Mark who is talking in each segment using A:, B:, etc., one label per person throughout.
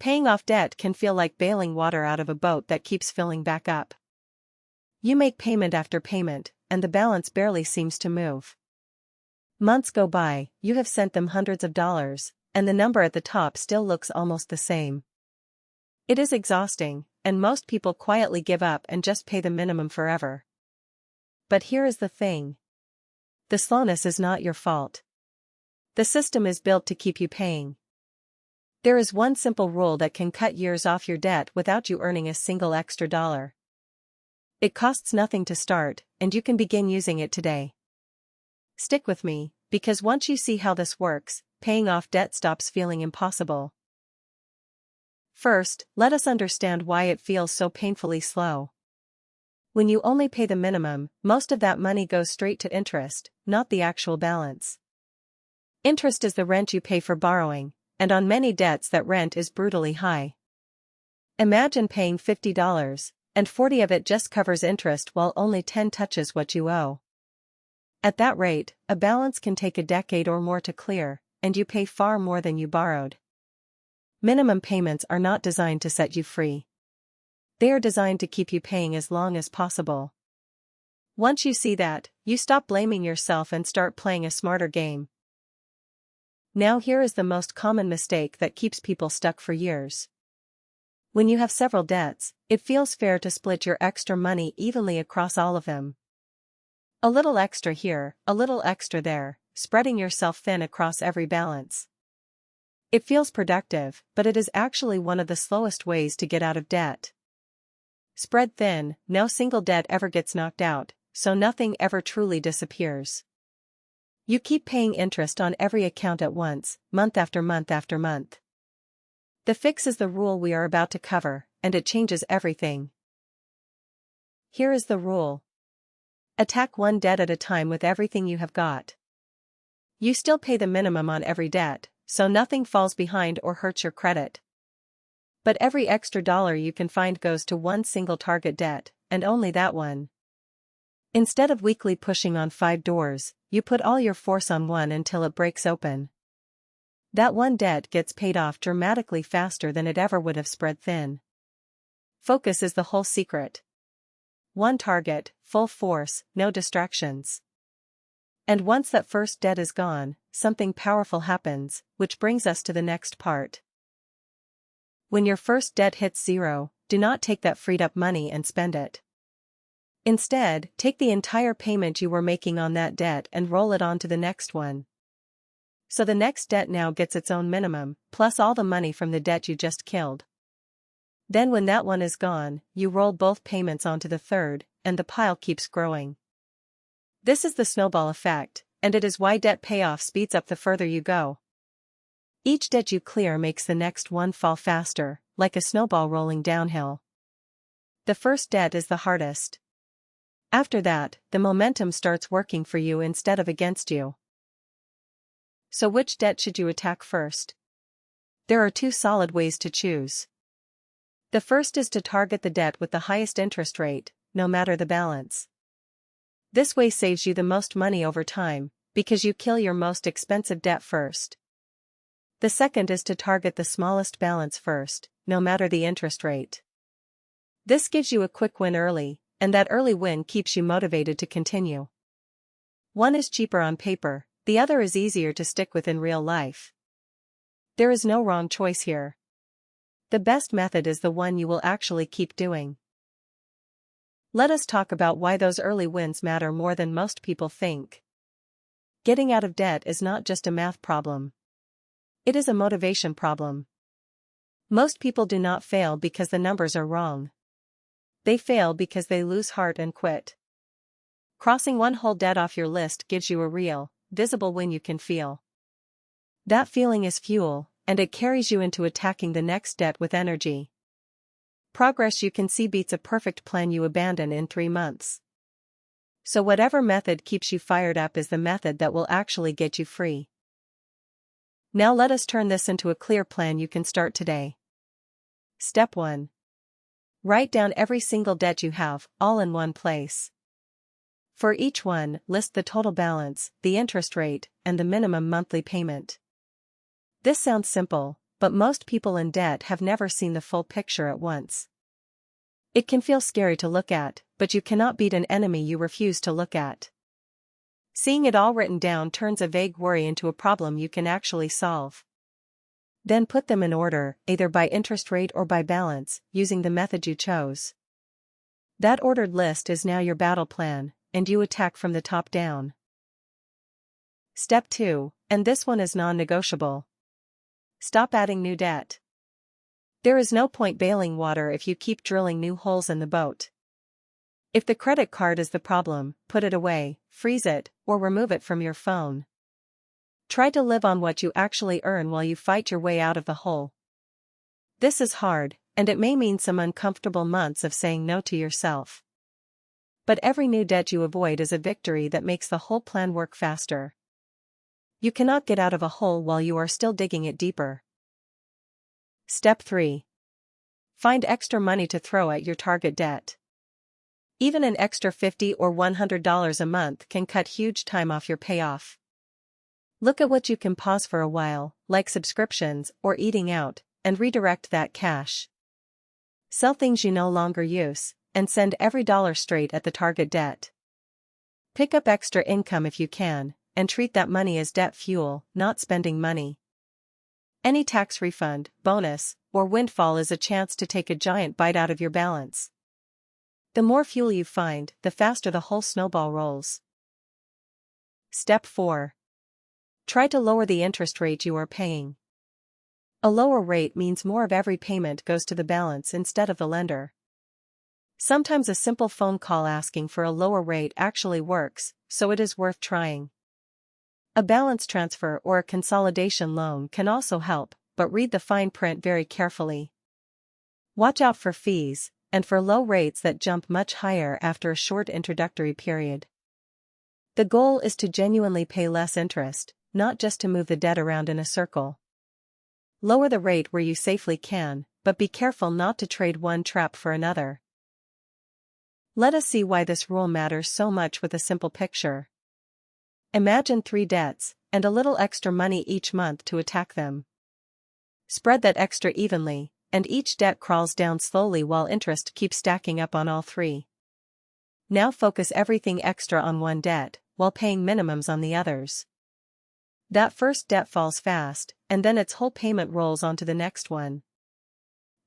A: Paying off debt can feel like bailing water out of a boat that keeps filling back up. You make payment after payment, and the balance barely seems to move. Months go by, you have sent them hundreds of dollars, and the number at the top still looks almost the same. It is exhausting, and most people quietly give up and just pay the minimum forever. But here is the thing. The slowness is not your fault. The system is built to keep you paying. There is one simple rule that can cut years off your debt without you earning a single extra dollar. It costs nothing to start, and you can begin using it today. Stick with me, because once you see how this works, paying off debt stops feeling impossible. First, let us understand why it feels so painfully slow. When you only pay the minimum, most of that money goes straight to interest, not the actual balance. Interest is the rent you pay for borrowing, and on many debts that rent is brutally high. Imagine paying $50, and 40 of it just covers interest while only 10 touches what you owe. At that rate, a balance can take a decade or more to clear, and you pay far more than you borrowed. Minimum payments are not designed to set you free. They are designed to keep you paying as long as possible. Once you see that, you stop blaming yourself and start playing a smarter game. Now here is the most common mistake that keeps people stuck for years. When you have several debts, it feels fair to split your extra money evenly across all of them. A little extra here, a little extra there, spreading yourself thin across every balance. It feels productive, but it is actually one of the slowest ways to get out of debt. Spread thin, no single debt ever gets knocked out, so nothing ever truly disappears. You keep paying interest on every account at once, month after month after month. The fix is the rule we are about to cover, and it changes everything. Here is the rule. Attack one debt at a time with everything you have got. You still pay the minimum on every debt, so nothing falls behind or hurts your credit. But every extra dollar you can find goes to one single target debt, and only that one. Instead of weekly pushing on 5 doors, you put all your force on one until it breaks open. That one debt gets paid off dramatically faster than it ever would have spread thin. Focus is the whole secret. One target, full force, no distractions. And once that first debt is gone, something powerful happens, which brings us to the next part. When your first debt hits zero, do not take that freed up money and spend it. Instead, take the entire payment you were making on that debt and roll it on to the next one. So the next debt now gets its own minimum, plus all the money from the debt you just killed. Then when that one is gone, you roll both payments onto the third, and the pile keeps growing. This is the snowball effect, and it is why debt payoff speeds up the further you go. Each debt you clear makes the next one fall faster, like a snowball rolling downhill. The first debt is the hardest. After that, the momentum starts working for you instead of against you. So which debt should you attack first? There are 2 solid ways to choose. The first is to target the debt with the highest interest rate, no matter the balance. This way saves you the most money over time, because you kill your most expensive debt first. The second is to target the smallest balance first, no matter the interest rate. This gives you a quick win early, and that early win keeps you motivated to continue. One is cheaper on paper, the other is easier to stick with in real life. There is no wrong choice here. The best method is the one you will actually keep doing. Let us talk about why those early wins matter more than most people think. Getting out of debt is not just a math problem. It is a motivation problem. Most people do not fail because the numbers are wrong. They fail because they lose heart and quit. Crossing one whole debt off your list gives you a real, visible win you can feel. That feeling is fuel, and it carries you into attacking the next debt with energy. Progress you can see beats a perfect plan you abandon in 3 months. So whatever method keeps you fired up is the method that will actually get you free. Now let us turn this into a clear plan you can start today. Step 1. Write down every single debt you have, all in one place. For each one, list the total balance, the interest rate, and the minimum monthly payment. This sounds simple, but most people in debt have never seen the full picture at once. It can feel scary to look at, but you cannot beat an enemy you refuse to look at. Seeing it all written down turns a vague worry into a problem you can actually solve. Then put them in order, either by interest rate or by balance, using the method you chose. That ordered list is now your battle plan, and you attack from the top down. Step 2, and this one is non-negotiable. Stop adding new debt. There is no point bailing water if you keep drilling new holes in the boat. If the credit card is the problem, put it away, freeze it, or remove it from your phone. Try to live on what you actually earn while you fight your way out of the hole. This is hard, and it may mean some uncomfortable months of saying no to yourself. But every new debt you avoid is a victory that makes the whole plan work faster. You cannot get out of a hole while you are still digging it deeper. Step 3. Find extra money to throw at your target debt. Even an extra $50 or $100 a month can cut huge time off your payoff. Look at what you can pause for a while, like subscriptions or eating out, and redirect that cash. Sell things you no longer use, and send every dollar straight at the target debt. Pick up extra income if you can, and treat that money as debt fuel, not spending money. Any tax refund, bonus, or windfall is a chance to take a giant bite out of your balance. The more fuel you find, the faster the whole snowball rolls. Step 4. Try to lower the interest rate you are paying. A lower rate means more of every payment goes to the balance instead of the lender. Sometimes a simple phone call asking for a lower rate actually works, so it is worth trying. A balance transfer or a consolidation loan can also help, but read the fine print very carefully. Watch out for fees, and for low rates that jump much higher after a short introductory period. The goal is to genuinely pay less interest, not just to move the debt around in a circle. Lower the rate where you safely can, but be careful not to trade one trap for another. Let us see why this rule matters so much with a simple picture. Imagine 3 debts, and a little extra money each month to attack them. Spread that extra evenly, and each debt crawls down slowly while interest keeps stacking up on all 3. Now focus everything extra on one debt, while paying minimums on the others. That first debt falls fast, and then its whole payment rolls onto the next one.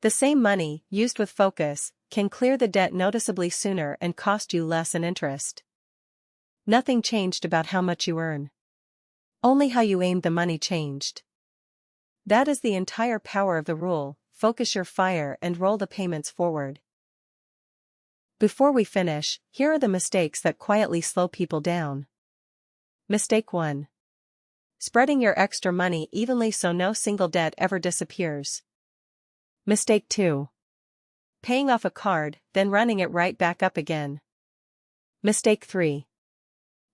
A: The same money, used with focus, can clear the debt noticeably sooner and cost you less in interest. Nothing changed about how much you earn. Only how you aimed the money changed. That is the entire power of the rule: focus your fire and roll the payments forward. Before we finish, here are the mistakes that quietly slow people down. Mistake 1. Spreading your extra money evenly so no single debt ever disappears. Mistake 2. Paying off a card, then running it right back up again. Mistake 3.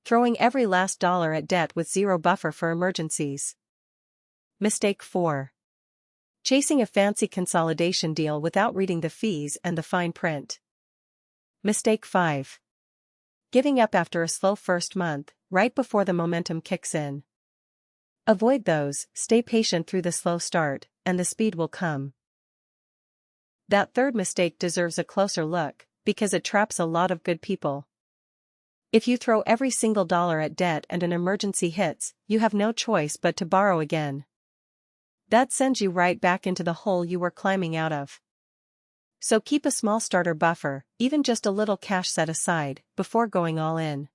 A: Throwing every last dollar at debt with zero buffer for emergencies. Mistake 4. Chasing a fancy consolidation deal without reading the fees and the fine print. Mistake 5. Giving up after a slow first month, right before the momentum kicks in. Avoid those, stay patient through the slow start, and the speed will come. That third mistake deserves a closer look, because it traps a lot of good people. If you throw every single dollar at debt and an emergency hits, you have no choice but to borrow again. That sends you right back into the hole you were climbing out of. So keep a small starter buffer, even just a little cash set aside, before going all in.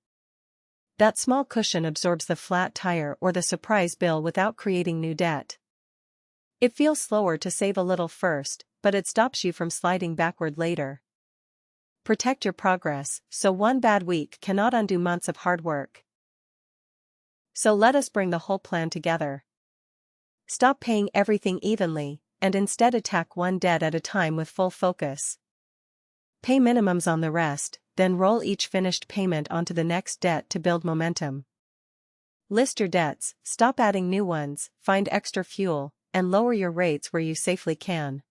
A: That small cushion absorbs the flat tire or the surprise bill without creating new debt. It feels slower to save a little first, but it stops you from sliding backward later. Protect your progress, so one bad week cannot undo months of hard work. So let us bring the whole plan together. Stop paying everything evenly, and instead attack one debt at a time with full focus. Pay minimums on the rest, then roll each finished payment onto the next debt to build momentum. List your debts, stop adding new ones, find extra fuel, and lower your rates where you safely can.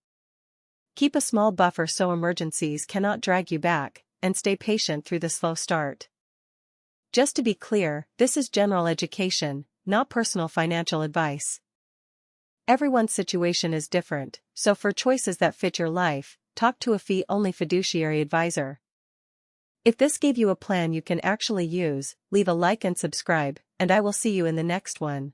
A: Keep a small buffer so emergencies cannot drag you back, and stay patient through the slow start. Just to be clear, this is general education, not personal financial advice. Everyone's situation is different, so for choices that fit your life, talk to a fee-only fiduciary advisor. If this gave you a plan you can actually use, leave a like and subscribe, and I will see you in the next one.